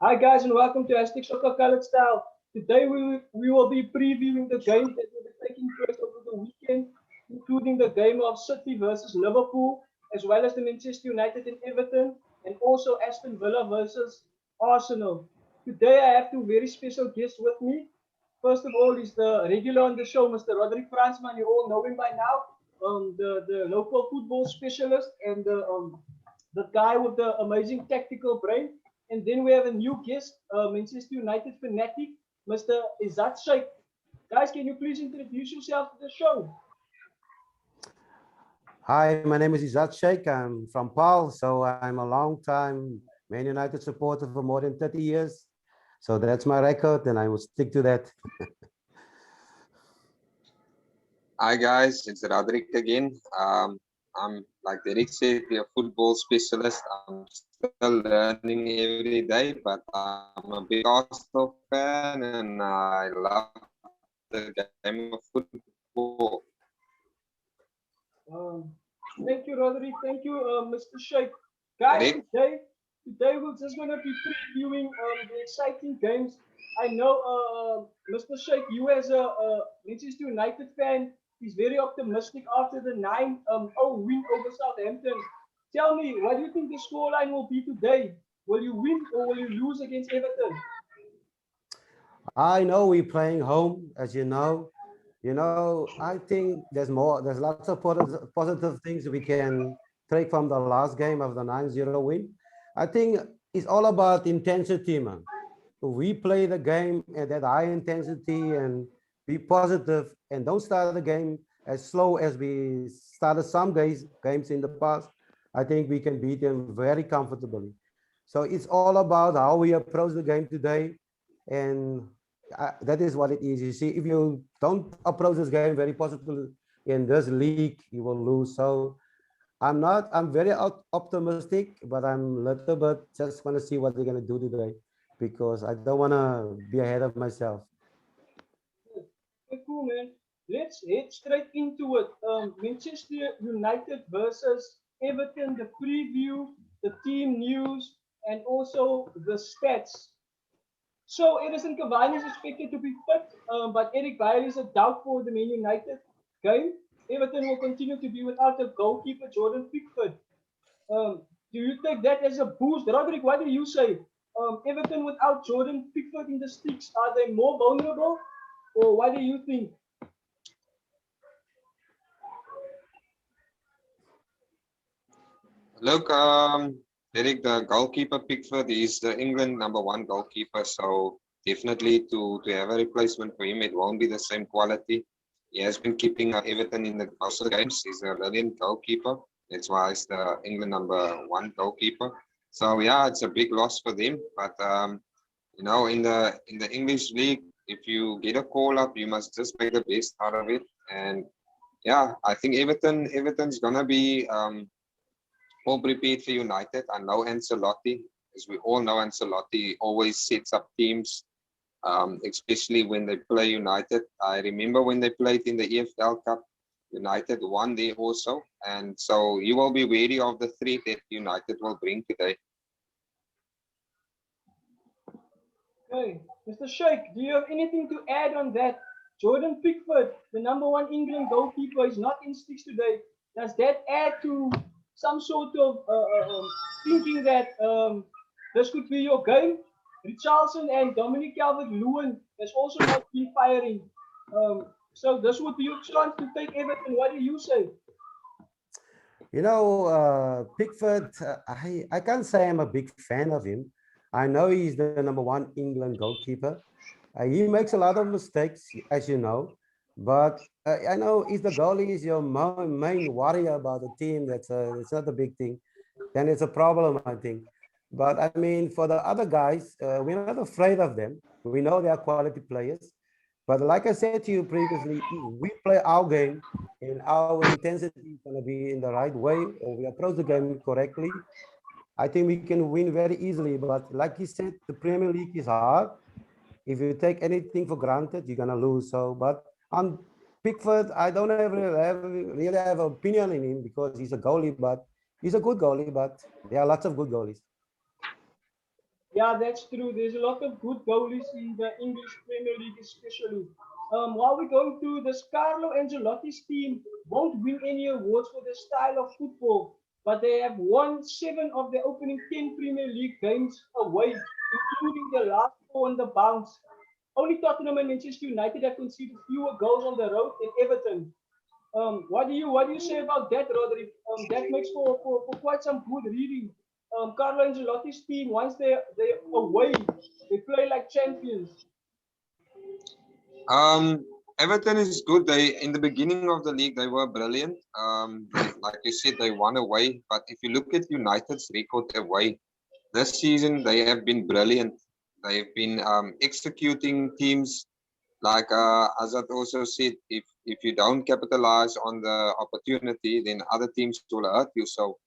Hi guys and welcome to Hashtag Soccer Kalitz Style. Today we will be previewing the games that will be taking place over the weekend, including the game of City versus Liverpool, as well as the Manchester United and Everton, and also Aston Villa versus Arsenal. Today I have two very special guests with me. First of all is the regular on the show, Mr. Roderick Fransman. You all know him by now, the local football specialist and the guy with the amazing tactical brain. And then we have a new guest, Manchester United fanatic, Mr. Mr Sheikh. Guys, can you please introduce yourself to the show? Hi, my name is Mr Sheikh. I'm from Paul, so I'm a long time Man United supporter for more than 30 years. So that's my record, and I will stick to that. Hi guys, it's Roderick again. I'm like Derek said, a football specialist. I'm still learning every day, but I'm a big Arsenal fan and I love the game of football. Um, Thank you, Roderick. Thank you, Mr. Sheikh. Derek? Guys, today we're just going to be previewing the exciting games. I know, Mr. Sheikh, you as a Manchester United fan is very optimistic after the 9-0 win over Southampton. Tell me, what do you think the scoreline will be today? Will you win or will you lose against Everton? I know we're playing home, as you know. I think there's lots of positive things we can take from the last game of the 9-0 win. I think it's all about intensity, man. We play the game at that high intensity and be positive and don't start the game as slow as we started some games in the past. I think we can beat them very comfortably. So it's all about how we approach the game today, and that is what it is. You see, if you don't approach this game very positively in this league, you will lose. So I'm very optimistic, but I'm a little bit just want to see what they're going to do today because I don't want to be ahead of myself. Okay, cool, man. Let's head straight into it. Manchester United versus Everton, the preview, the team news, and also the stats. So Edison Cavani is expected to be fit, but Eric Bailly is a doubt for the Man United game. Everton will continue to be without a goalkeeper, Jordan Pickford. Do you take that as a boost? Roderick, what do you say? Everton without Jordan Pickford in the sticks, are they more vulnerable? Or what do you think? Look, Derek, the goalkeeper Pickford is the England #1 goalkeeper, so definitely to have a replacement for him, it won't be the same quality. He has been keeping Everton in the most of the games. He's a brilliant goalkeeper. That's why he's the England #1 goalkeeper. So yeah, it's a big loss for them. But in the English league, if you get a call up, you must just make the best out of it. And yeah, I think Everton's gonna be all prepared for United. I know Ancelotti, as we all know, Ancelotti always sets up teams, especially when they play United. I remember when they played in the EFL Cup, United won there also. And so you will be wary of the threat that United will bring today. Okay, Mr. Sheikh, do you have anything to add on that? Jordan Pickford, the #1 England goalkeeper, is not in sticks today. Does that add to some sort of thinking that this could be your game? Richarlison and Dominic Calvert-Lewin has also not been firing. So this would be your chance to take Everton. What do you say? Pickford, I can't say I'm a big fan of him. I know he's the #1 England goalkeeper. He makes a lot of mistakes, as you know, but I know if the goalie is your main worry about the team, it's not a big thing. Then it's a problem, I think. But I mean, for the other guys, we're not afraid of them. We know they are quality players. But like I said to you previously, if we play our game and our intensity is going to be in the right way, or we approach the game correctly, I think we can win very easily. But like you said, the Premier League is hard. If you take anything for granted, you're gonna lose. So, but on Pickford, I don't really have an opinion in him because he's a goalie, but he's a good goalie. But there are lots of good goalies. Yeah, that's true. There's a lot of good goalies in the English Premier League, especially. While we're going through this, Carlo Ancelotti's team won't win any awards for their style of football, but they have won 7 of their opening 10 Premier League games away, including the last 4 on the bounce. Only Tottenham and Manchester United have conceded fewer goals on the road than Everton. What do you say about that, Rodri? That makes for quite some good reading. Carlo Ancelotti's team, once they're away, they play like champions. Everton is good. They in the beginning of the league they were brilliant. Like you said, they won away. But if you look at United's record away this season, they have been brilliant. They've been executing teams like Azad also said. If you don't capitalize on the opportunity, then other teams will hurt you. So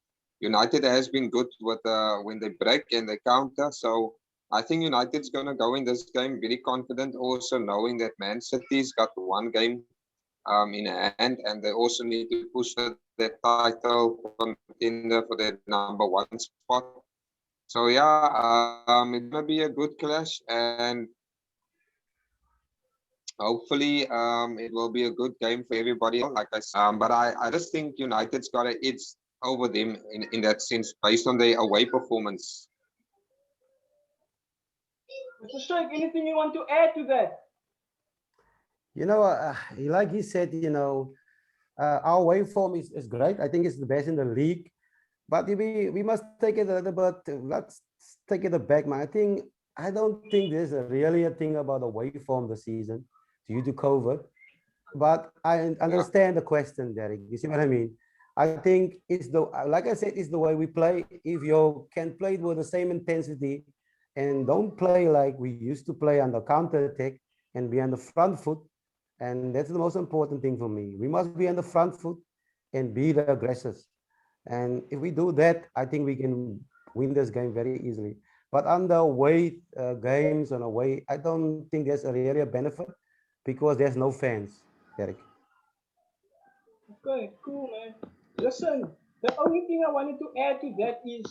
United has been good with when they break and they counter. So I think United's gonna go in this game very confident, also knowing that Man City's got 1 game in hand, and they also need to push for that title contender for that #1 spot. So yeah, it's gonna be a good clash, and hopefully it will be a good game for everybody. Like I said, but I just think United's got an edge over them in that sense based on their away performance. Mr. Sheikh, anything you want to add to that? Like he said, our waveform is great. I think it's the best in the league. But we must take it a little bit. Let's take it back, man. I don't think there's really a thing about the waveform this season due to COVID. But I understand the question, Derek. You see what I mean? I think it's like I said, it's the way we play. If you can play it with the same intensity and don't play like we used to play on the counter attack and be on the front foot, and that's the most important thing for me. We must be on the front foot and be the aggressors. And if we do that, I think we can win this game very easily. But on the away games and away, I don't think there's really a benefit because there's no fans, Derek. Okay, cool, man. Listen, the only thing I wanted to add to that is,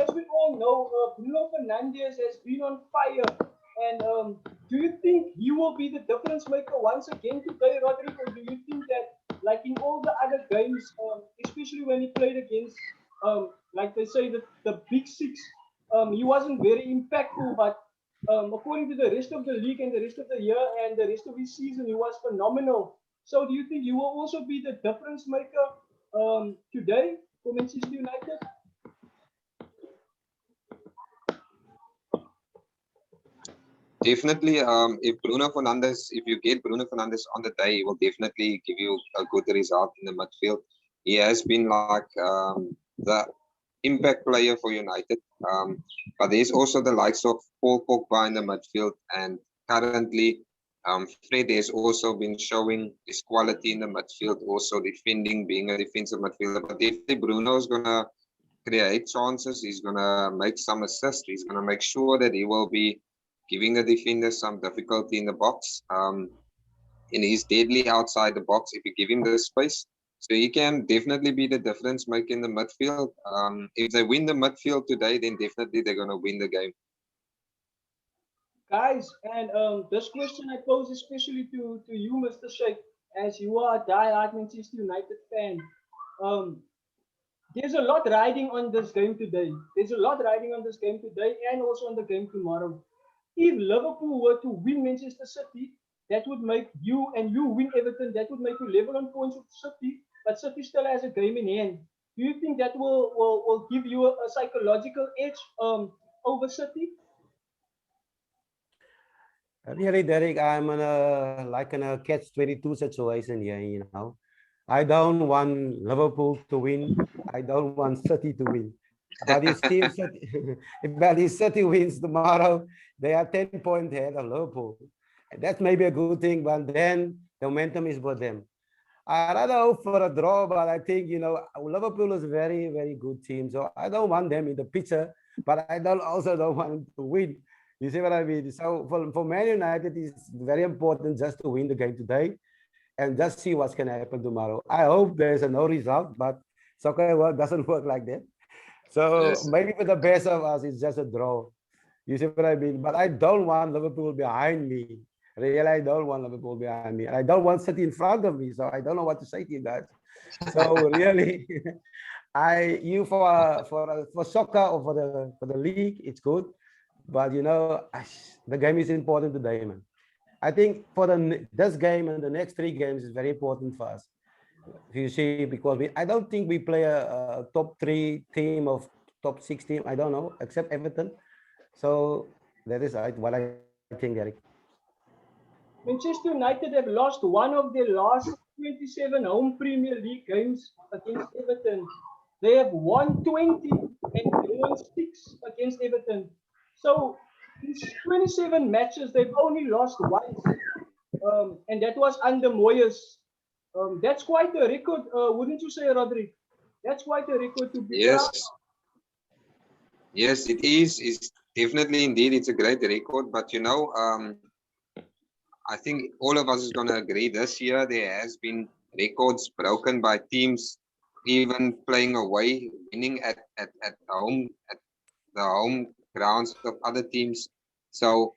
as we all know, Bruno Fernandes has been on fire. And do you think he will be the difference maker once again today, Rodrigo? Or do you think that, like in all the other games, especially when he played against, like they say, the big six, he wasn't very impactful, but according to the rest of the league and the rest of the year and the rest of his season, he was phenomenal. So do you think you will also be the difference maker today for Manchester United? Definitely, if you get Bruno Fernandes on the day, he will definitely give you a good result in the midfield. He has been like the impact player for United. But there's also the likes of Paul Pogba in the midfield, and currently Fred has also been showing his quality in the midfield, also defending, being a defensive midfielder. But definitely Bruno's gonna create chances. He's gonna make some assists. He's gonna make sure that he will be giving the defenders some difficulty in the box. And he's deadly outside the box if you give him the space. So he can definitely be the difference maker in the midfield. If they win the midfield today, then definitely they're going to win the game. Guys, and this question I pose especially to you, Mr. Sheikh, as you are a die-hard Manchester United fan. Um, there's a lot riding on this game today. There's a lot riding on this game today and also on the game tomorrow. If Liverpool were to win Manchester City, that would make you and you win Everton. That would make you level on points with City, but City still has a game in hand. Do you think that will give you a psychological edge over City? Really, Derek, I'm in a catch-22 situation here, I don't want Liverpool to win. I don't want City to win. But if City wins tomorrow, they are 10 points ahead of Liverpool. That may be a good thing, but then the momentum is with them. I rather hope for a draw, but I think, Liverpool is a very, very good team. So I don't want them in the picture, but I also don't want them to win. You see what I mean? So for Man United, it's very important just to win the game today and just see what's going to happen tomorrow. I hope there's a no result, but soccer doesn't work like that. So Yes. maybe for the best of us, it's just a draw. You see what I mean? But I don't want Liverpool behind me. Really, I don't want Liverpool behind me. And I don't want City in front of me. So I don't know what to say to you guys. So really, for soccer or for the league, it's good. But you know, the game is important today, man. I think for this game and the next three games is very important for us. You see, because I don't think we play a top three team of top six team. I don't know, except Everton. So that is what I think, Derek. Manchester United have lost one of their last 27 home Premier League games against Everton. They have won 20 and drawn 6 against Everton. So in 27 matches, they've only lost once, and that was under Moyes. That's quite a record, wouldn't you say, Roderick? That's quite a record to be proud. Yes, yes, it is. It's definitely indeed. It's a great record, but you know, I think all of us is going to agree this year there has been records broken by teams even playing away, winning at home at the home grounds of other teams. So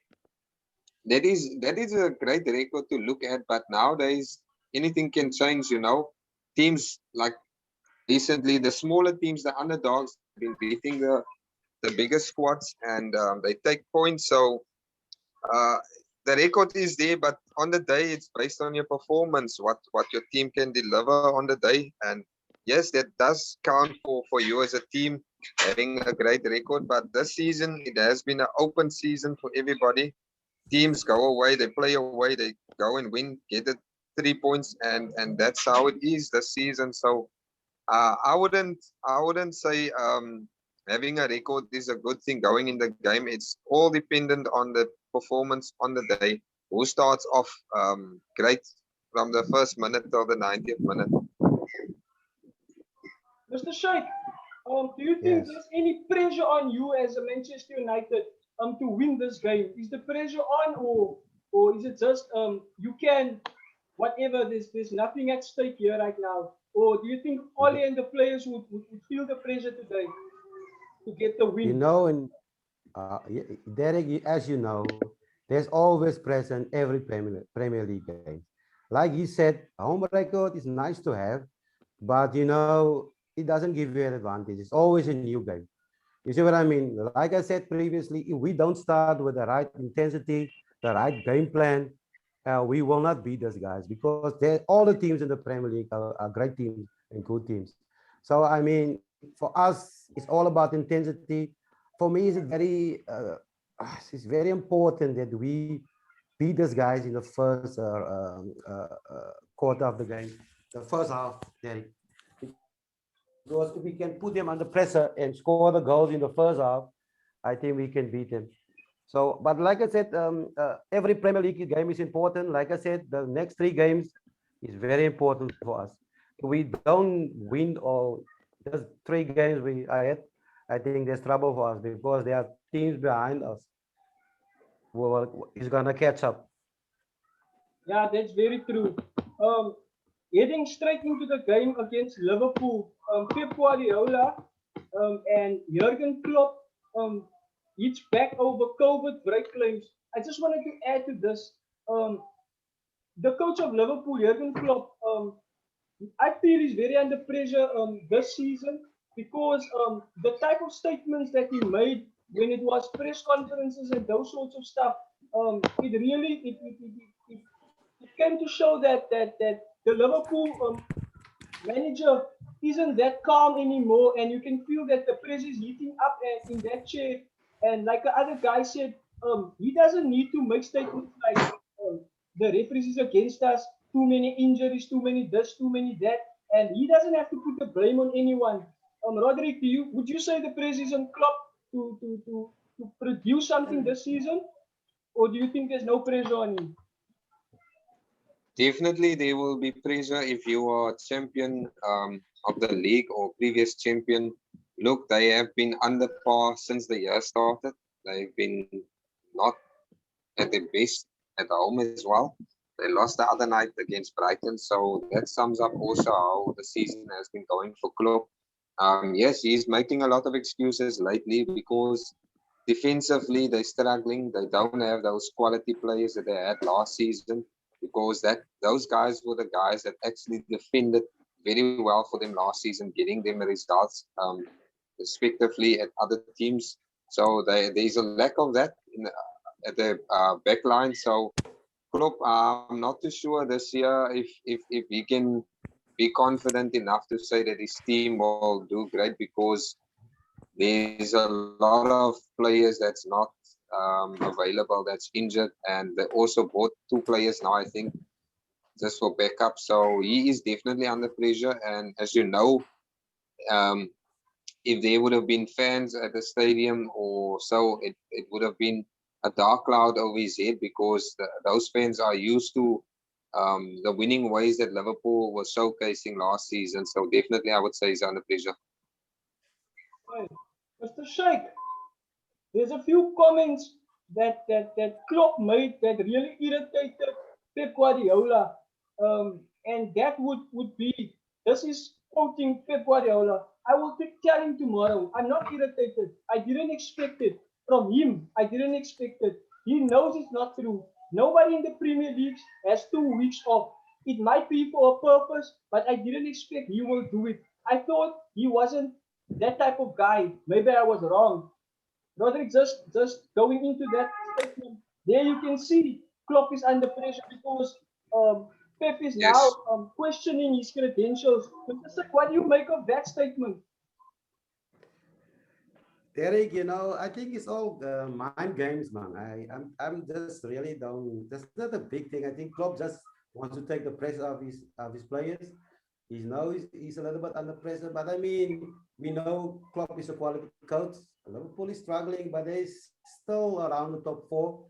that is a great record to look at. But nowadays anything can change. You know, teams like recently the smaller teams, the underdogs, have been beating the bigger squads, and they take points. So uh, the record is there, but on the day it's based on your performance, what your team can deliver on the day. And yes, that does count for you as a team having a great record. But this season it has been an open season for everybody. Teams go away, they play away, they go and win, get the 3 points, and that's how it is this season. So I wouldn't say having a record is a good thing going in the game. It's all dependent on the performance on the day. Who starts off great from the first minute till the 90th minute? Mr. Sheikh, do you think Yes. there's any pressure on you as a Manchester United to win this game? Is the pressure on, or is it just you can whatever? There's nothing at stake here right now. Or do you think Oli and the players would feel the pressure today to get the You win? know, and Derek, as you know, there's always present every Premier League game. Like he said, home record is nice to have, but you know, it doesn't give you an advantage. It's always a new game. You see what I mean? Like I said previously, if we don't start with the right intensity, the right game plan, we will not beat those guys because all the teams in the Premier League are great teams and good teams. So I mean, for us, it's all about intensity. For me, it's very important that we beat those guys in the first quarter of the game, the first half, Derek. Because if we can put them under pressure and score the goals in the first half, I think we can beat them. So, but like I said, every Premier League game is important. Like I said, the next three games is very important for us. If we don't win or just three games we ahead, I think there's trouble for us because there are teams behind us who is gonna catch up. Yeah, that's very true. Um, Heading straight into the game against Liverpool, Pep Guardiola and Jurgen Klopp each back over COVID break claims. I just wanted to add to this. Um, the coach of Liverpool, Jurgen Klopp, I feel he's very under pressure this season because the type of statements that he made when it was press conferences and those sorts of stuff, it really it came to show that the Liverpool manager isn't that calm anymore, and you can feel that the press is heating up in that chair. And like the other guy said, he doesn't need to make statements like the referees is against us, too many injuries, too many this, too many that, and he doesn't have to put the blame on anyone. Roderick, would you say the press is on Klopp to produce something this season, or do you think there's no pressure on him? Definitely, there will be pressure if you are champion of the league or previous champion. Look, they have been under par since the year started. They've been not at their best at home as well. They lost the other night against Brighton, so that sums up also how the season has been going for Klopp. Yes, he's making a lot of excuses lately because defensively, they're struggling. They don't have those quality players that they had last season, because those guys were the guys that actually defended very well for them last season, getting them results, respectively at other teams. So there's a lack of that at the back line. So Klopp, I'm not too sure this year if he can be confident enough to say that his team will do great, because there's a lot of players that's not available, that's injured, and they also bought 2 players now, I think, just for backup. So he is definitely under pressure. And as you know, um, if there would have been fans at the stadium or so, it would have been a dark cloud over his head, because those fans are used to the winning ways that Liverpool was showcasing last season. So definitely, I would say he's under pressure. Hey, Mr. Sheikh, there's a few comments that Klopp made that really irritated Pep Guardiola. And that would be, this is quoting Pep Guardiola. I will tell him tomorrow. I'm not irritated. I didn't expect it from him. I didn't expect it. He knows it's not true. Nobody in the Premier League has 2 weeks off. It might be for a purpose, but I didn't expect he will do it. I thought he wasn't that type of guy. Maybe I was wrong. Roderick, just going into that statement, there you can see Klopp is under pressure because Pep is now Yes. questioning his credentials. Mr. Sek, what do you make of that statement? Derek, I think it's all mind games, man. I'm just really don't. That's not a big thing. I think Klopp just wants to take the pressure of his players. He knows he's a little bit under pressure, but I mean, we know Klopp is a quality coach. Liverpool is struggling, but they're still around the top 4.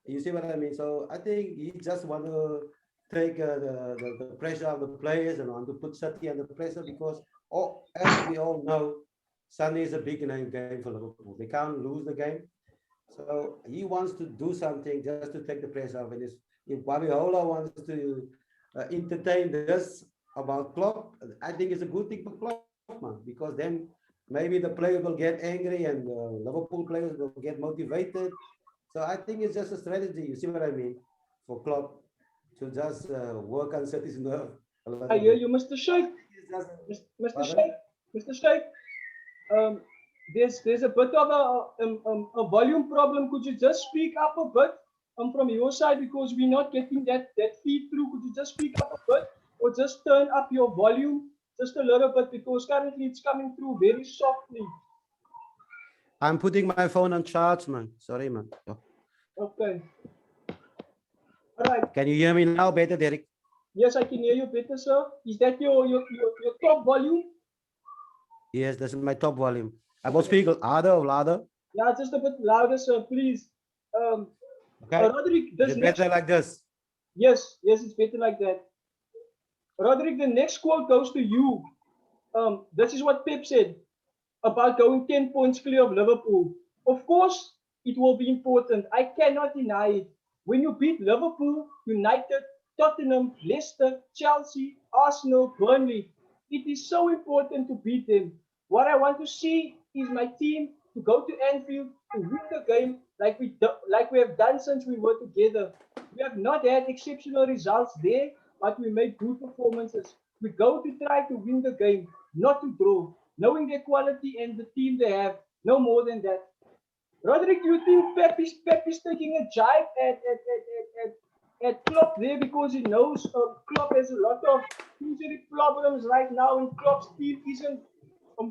You see what I mean? So I think he just want to take the pressure of the players and want to put City under pressure, because as we all know, Sunday is a big game for Liverpool. They can't lose the game. So he wants to do something just to take the pressure off. And if Guardiola wants to entertain this about Klopp, I think it's a good thing for Klopp, man, because then maybe the players will get angry and Liverpool players will get motivated. So I think it's just a strategy. You see what I mean? For Klopp to just work on City's nerve a I little hear bit. you, Mr. Sheikh. Mr. Pardon? Sheikh, Mr. Sheikh, there's a bit of a volume problem. Could you just speak up a bit from your side, because we're not getting that feed through? Could you just speak up a bit, or just turn up your volume just a little bit, because currently it's coming through very softly. I'm putting my phone on charge, man. Sorry, man. Oh. Okay. All right. Can you hear me now better, Derek? Yes, I can hear you better, sir. Is that your top volume? Yes, this is my top volume. I will speak harder or louder. Yeah, just a bit louder, sir, please. Okay. Roderick, Is it better like this? Yes, it's better like that. Roderick, the next quote goes to you. This is what Pep said about going 10 points clear of Liverpool. Of course, it will be important. I cannot deny it. When you beat Liverpool, United, Tottenham, Leicester, Chelsea, Arsenal, Burnley, it is so important to beat them. What I want to see is my team to go to Anfield to win the game like we have done since we were together. We have not had exceptional results there, but we made good performances. We go to try to win the game, not to draw, knowing their quality and the team they have, no more than that. Roderick, do you think Pep is taking a jibe at Klopp there, because he knows Klopp has a lot of injury problems right now, and Klopp's team isn't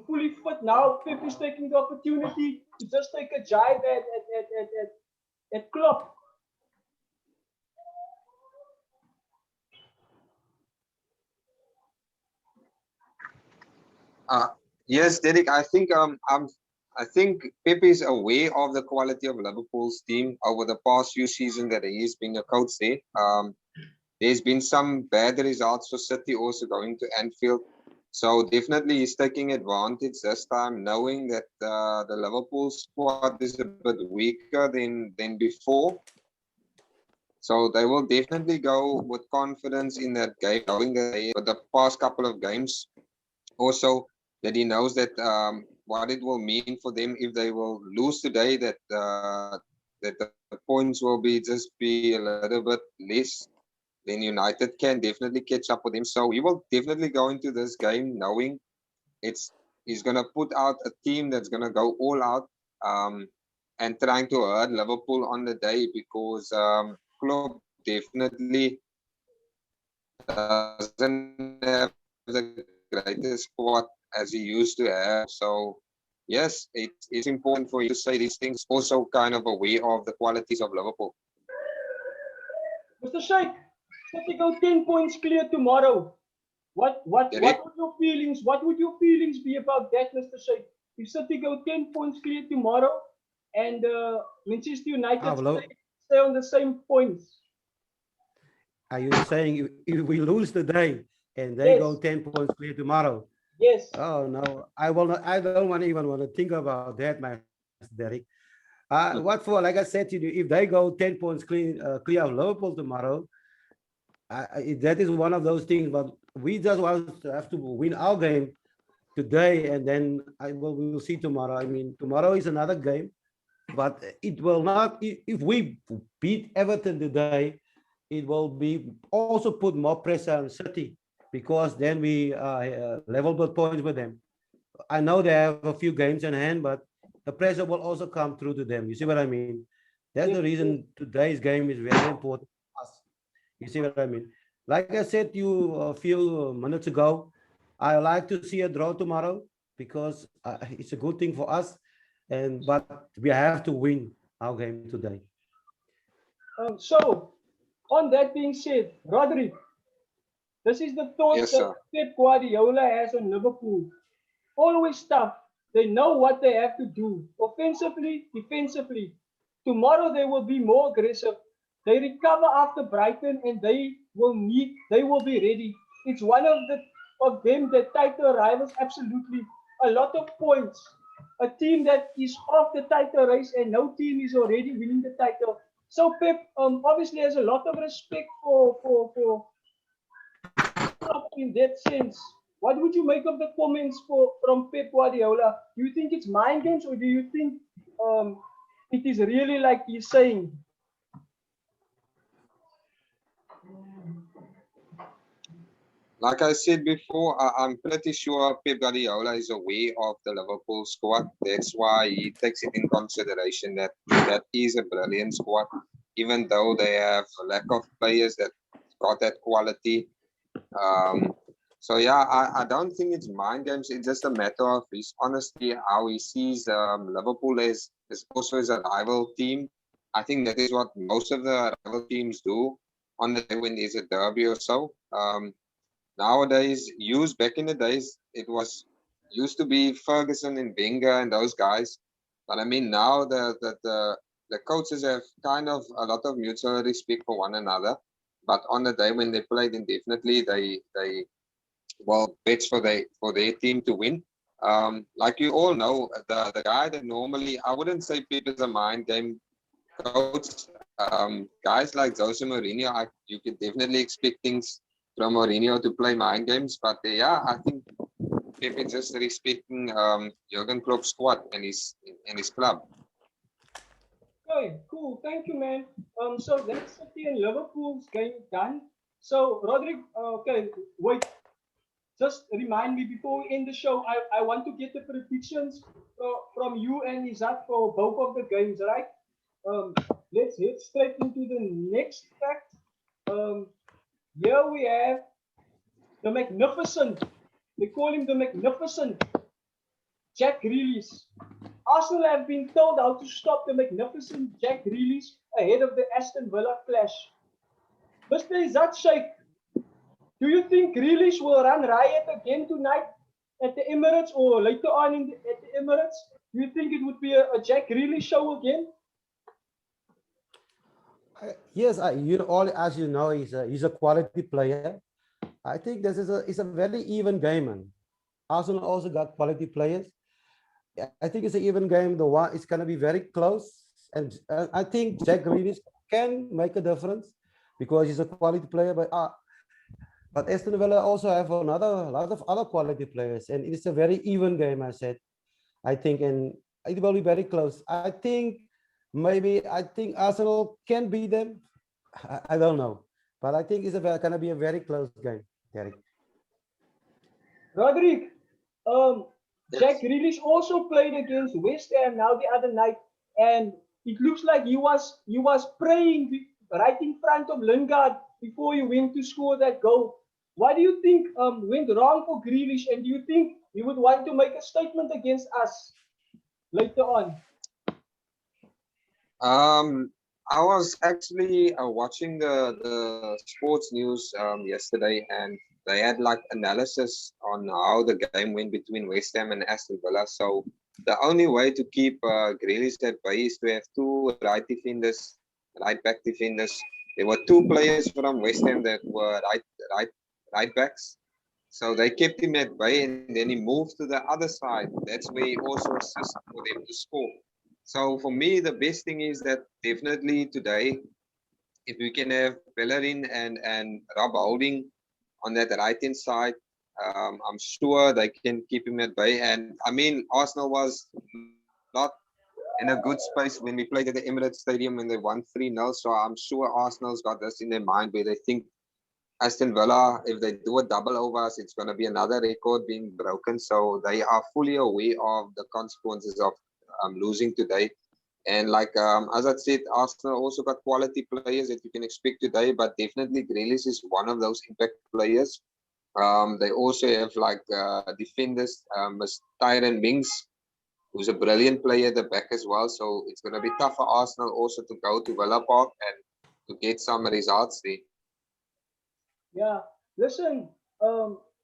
fully fit now? Pep is taking the opportunity to just take a jibe at Klopp. Yes, Derek. I think Pep is aware of the quality of Liverpool's team over the past few seasons that he has been a coach there. There's been some bad results for City also going to Anfield. So definitely he's taking advantage this time, knowing that the Liverpool squad is a bit weaker than before. So they will definitely go with confidence in that game, knowing that they, with the past couple of games, also that he knows that what it will mean for them if they will lose today, that that the points will be just be a little bit less, then United can definitely catch up with him. So he will definitely go into this game knowing he's gonna put out a team that's gonna go all out, and trying to hurt Liverpool on the day, because Klopp definitely doesn't have the greatest squad as he used to have. So yes, it's important for you to say these things. Also, kind of aware of the qualities of Liverpool. Mr. Sheikh, City go 10 points clear tomorrow. What would your feelings? What would your feelings be about that, Mr. Sheikh? If City go 10 points clear tomorrow, and Manchester United stay on the same points. Are you saying if we lose today and they go 10 points clear tomorrow? Yes. Oh no, I will not. I don't even want to think about that, my Derek. What for? Like I said to you, if they go 10 points clear of Liverpool tomorrow, that is one of those things. But we just want to have to win our game today, and then we will see tomorrow. I mean, tomorrow is another game, but it will not. If we beat Everton today, it will be also put more pressure on City, because then we level the points with them. I know they have a few games in hand, but the pressure will also come through to them. You see what I mean? That's the reason today's game is very important for us. You see what I mean? Like I said to you a few minutes ago, I like to see a draw tomorrow, because it's a good thing for us. But we have to win our game today. So, on that being said, Roderick, this is the thoughts that Pep Guardiola has on Liverpool. Always tough. They know what they have to do. Offensively, defensively. Tomorrow they will be more aggressive. They recover after Brighton, and they will be ready. It's one of them that title rivals, absolutely. A lot of points. A team that is off the title race, and no team is already winning the title. So Pep obviously has a lot of respect for in that sense. What would you make of the comments from Pep Guardiola? Do you think it's mind games, or do you think it is really like he's saying? Like I said before, I'm pretty sure Pep Guardiola is aware of the Liverpool squad. That's why he takes it in consideration that is a brilliant squad, even though they have a lack of players that got that quality. So yeah, I don't think it's mind games. It's just a matter of his honesty, how he sees Liverpool as also as a rival team. I think that is what most of the rival teams do on the day when there's a derby or so. Nowadays, back in the days, it was used to be Ferguson and Wenger and those guys. But I mean, now the coaches have kind of a lot of mutual respect for one another. But on the day when they played, then definitely they bets for their team to win. Like you all know, the guy that normally, I wouldn't say Pep is a mind game coach. Guys like Jose Mourinho, you could definitely expect things from Mourinho to play mind games. But yeah, I think Pep is just respecting Jurgen Klopp's squad and his club. Okay, cool. Thank you, man. So that's City and Liverpool's game done. So, Roderick, okay, wait. Just remind me before we end the show, I want to get the predictions from you and Izat for both of the games, right? Let's head straight into the next fact. Here we have the magnificent, they call him the magnificent Jack Grealish. Arsenal have been told how to stop the magnificent Jack Grealish ahead of the Aston Villa clash. Mr. Izat Sheikh, do you think Grealish will run riot again tonight at the Emirates, or later on at the Emirates? Do you think it would be a Jack Grealish show again? Yes, as you know, he's a quality player. I think it's a very even game, man. Arsenal also got quality players. I think it's an even game. It's going to be very close, and I think Jack Grealish can make a difference because he's a quality player. But Aston Villa also have a lot of other quality players, and it's a very even game. I said, I think, and it will be very close. I think I think Arsenal can beat them. I don't know, but I think it's gonna be a very close game, Derek. Roderick, um, Jack Yes. Grealish also played against West Ham now the other night, and it looks like he was praying right in front of Lingard before he went to score that goal. What do you think went wrong for Grealish, and do you think he would want to make a statement against us later on? I was actually watching the sports news yesterday, and they had like analysis on how the game went between West Ham and Aston Villa. So the only way to keep Grealish at bay is to have two right defenders, right back defenders. There were two players from West Ham that were right backs. So they kept him at bay, and then he moved to the other side. That's where he also assisted for them to score. So for me, the best thing is that definitely today, if we can have Bellerin and Rob Holding on that right hand side, I'm sure they can keep him at bay. And I mean, Arsenal was not in a good space when we played at the Emirates Stadium when they won 3-0. So I'm sure Arsenal's got this in their mind where they think Aston Villa, if they do a double over us, it's going to be another record being broken. So they are fully aware of the consequences of losing today. And like as I said, Arsenal also got quality players that you can expect today, but definitely Grealish is one of those impact players. They also have like defenders, Tyron Mings, who's a brilliant player at the back as well. So it's going to be tough for Arsenal also to go to Villa Park and to get some results there. Yeah, listen,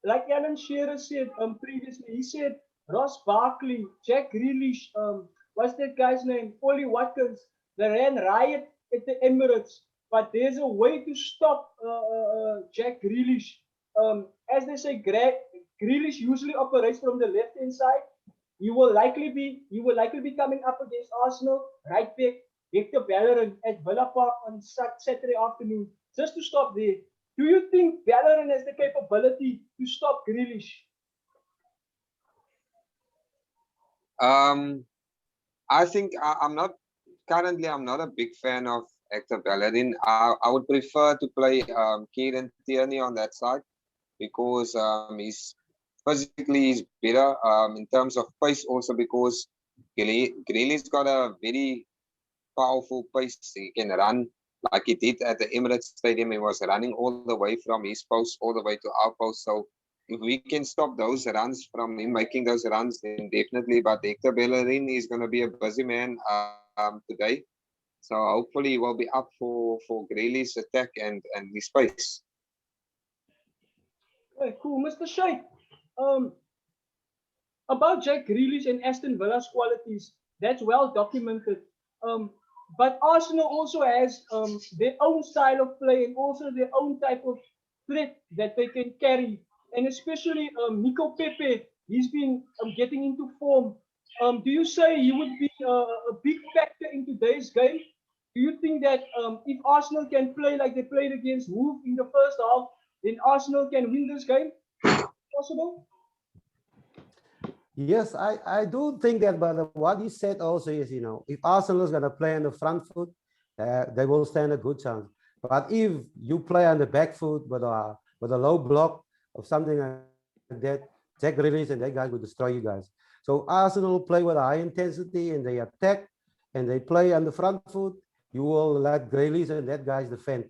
like Alan Shearer said previously, he said Ross Barkley, Jack Grealish, what's that guy's name? Ollie Watkins, they ran riot at the Emirates, but there's a way to stop Jack Grealish. As they say, Grealish usually operates from the left hand side. He will likely be coming up against Arsenal right back Hector Bellerin at Villa Park on Saturday afternoon just to stop there. Do you think Bellerin has the capability to stop Grealish? Um, I think I'm not currently. I'm not a big fan of Hector Bellerin. I would prefer to play Kieran Tierney on that side because he's physically he's better in terms of pace also because Grealish got a very powerful pace. He can run like he did at the Emirates Stadium. He was running all the way from his post all the way to our post. So if we can stop those runs from him making those runs, then definitely. But Hector Bellerin is going to be a busy man today. So hopefully he will be up for Grealish's attack and his pace. Okay, cool. Mr. Sheikh, um, about Jack Grealish and Aston Villa's qualities, that's well documented. Um, but Arsenal also has their own style of play and also their own type of threat that they can carry. And especially Nico Pepe, he's been getting into form. Do you say he would be a big factor in today's game? Do you think that if Arsenal can play like they played against Wolves in the first half, then Arsenal can win this game? Possible? Yes, I do think that, but what he said also is, if Arsenal is going to play on the front foot, they will stand a good chance. But if you play on the back foot with a low block or something like that, Jack Grealish and that guy will destroy you guys. So Arsenal play with a high intensity and they attack and they play on the front foot. You will let Grealish and that guys defend.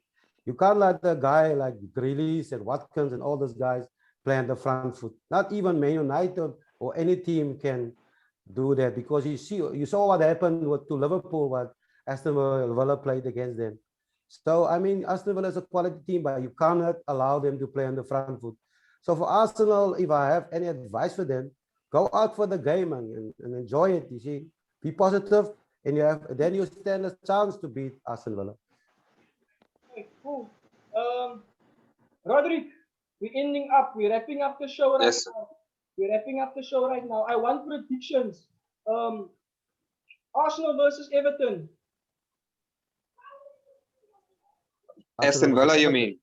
You can't let a guy like Grealish and Watkins and all those guys play on the front foot. Not even Man United or any team can do that because you saw what happened to Liverpool, what Aston Villa played against them. So I mean, Aston Villa is a quality team, but you cannot allow them to play on the front foot. So for Arsenal, if I have any advice for them, go out for the game and enjoy it. You see, be positive, and then you stand a chance to beat Aston Villa. Okay, cool. Roderick, we're ending up. We're wrapping up the show right Yes. now. We're wrapping up the show right now. I want predictions. Arsenal versus Everton. Aston Villa, you mean?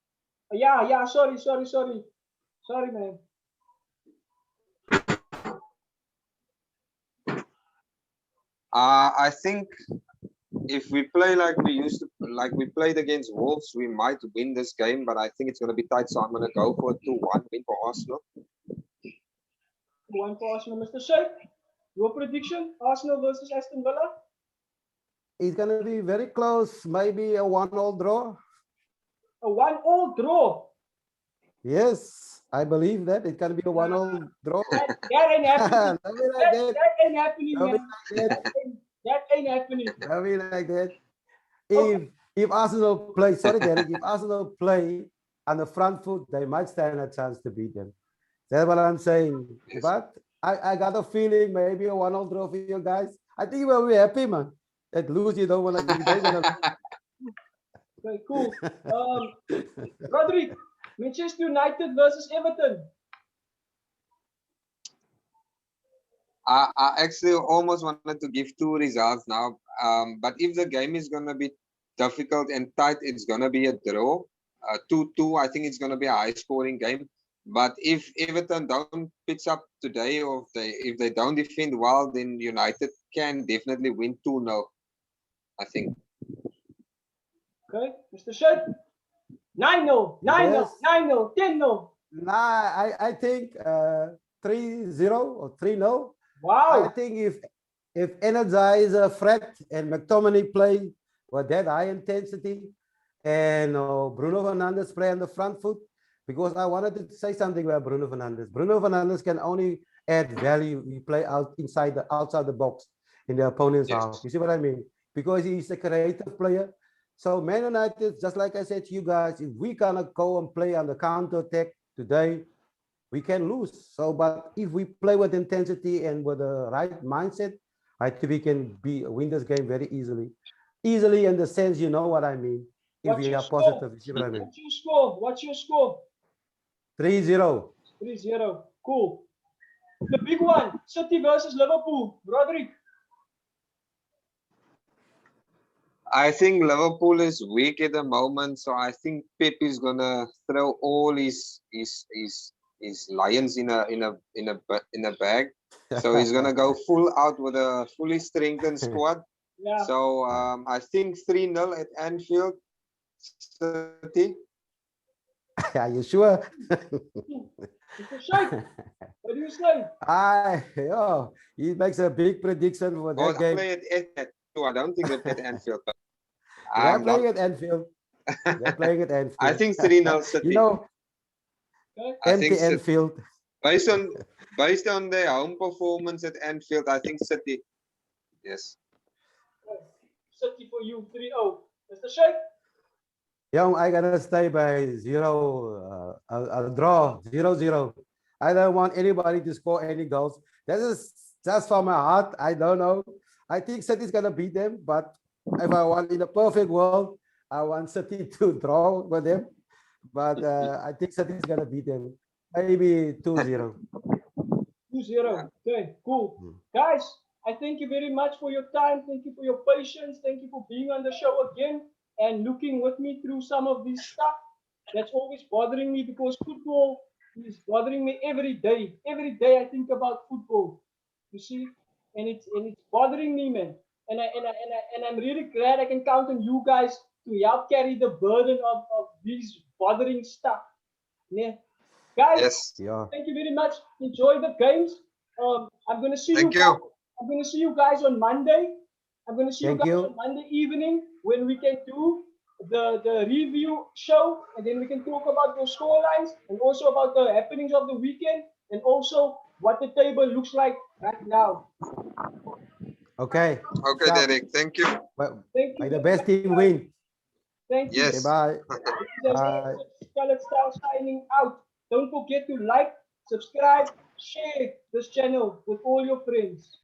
Yeah. Sorry, man. I think if we play like we used to, like we played against Wolves, we might win this game, but I think it's going to be tight. So I'm going to go for a 2-1 win for Arsenal. 2-1 for Arsenal. Mr. Sheikh, your prediction? Arsenal versus Aston Villa? It's gonna be very close, maybe a 1-1 draw. A 1-1 draw. Yes, I believe that it can be a 1-1 draw. That ain't happening. Don't be like that. That ain't happening, Don't be man. like that. That ain't happening. Don't be like that. Okay. If Arsenal play, sorry, Derek, if Arsenal play on the front foot, they might stand a chance to beat them. That's what I'm saying. Yes. But I got a feeling maybe a 1-1 draw for you guys. I think we'll be happy, man. At lose, you don't want to. You don't wanna, Okay, cool. Roderick, Manchester United versus Everton. I actually almost wanted to give 2 results now, but if the game is going to be difficult and tight, it's going to be a draw. 2-2, I think it's going to be a high-scoring game. But if Everton don't pitch up today, or if they don't defend well, then United can definitely win 2-0, I think. Okay, Mr. Sheikh. 9-0, 9-0, Yes. 9-0, 10-0. nah, I think 3-0 or 3-0. I Wow. think if Energizer, Fred, and McTominay play with that high intensity, and Bruno Fernandes play on the front foot, because I wanted to say something about Bruno Fernandes. Bruno Fernandes can only add value. He play outside the box in the opponent's Yes. half. You see what I mean? Because he's a creative player. So Man United, just like I said to you guys, if we cannot go and play on the counter attack today, we can lose. So, but if we play with intensity and with the right mindset, I think we can win this game very easily. Easily in the sense, you know what I mean. If What's we your are score? positive, you see what I mean. What's your score? What's your score? 3-0. 3-0. Cool. The big one, City versus Liverpool. Roderick. I think Liverpool is weak at the moment, so I think Pep is gonna throw all his lions in a bag. So he's gonna go full out with a fully strengthened squad. Yeah. So I think 3-0 at Anfield. City. Are you sure? Mr. Sheikh, what do you say? He makes a big prediction for Oh, that I game. play at I don't think they play at Anfield. But They're I'm playing not. at Anfield. They're playing at Anfield. I think 3-0 City. You know, Okay. I think empty City. Anfield. Based on their home performance at Anfield, I think City. Yes. City for you, 3-0. Mr. Sheikh? Young, I gotta stay by 0, a draw, 0-0. I don't want anybody to score any goals. This is just from my heart. I don't know. I think City's gonna beat them, but if I want in a perfect world, I want City to draw with them. But I think City's gonna beat them. Maybe 2-0. 2-0. Okay, cool. Guys, I thank you very much for your time. Thank you for your patience. Thank you for being on the show again and looking with me through some of this stuff that's always bothering me, because football is bothering me every day. Every day I think about football. You see, and it's bothering me, man. And I'm really glad I can count on you guys to help carry the burden of these bothering stuff. Yeah. Guys, Yes. Yeah. thank you very much. Enjoy the games. I'm gonna see Thank you. you. I'm gonna see you guys on Monday. I'm gonna see Thank you guys you. on Monday evening when we can do the review show, and then we can talk about those scorelines and also about the happenings of the weekend and also what the table looks like right now. Okay. Okay, Sharp. Derek. Thank you. Thank you. May the best team win. Thank you. Okay, Yes. bye. Bye. Kalitz signing out. Don't forget to like, subscribe, share this channel with all your friends.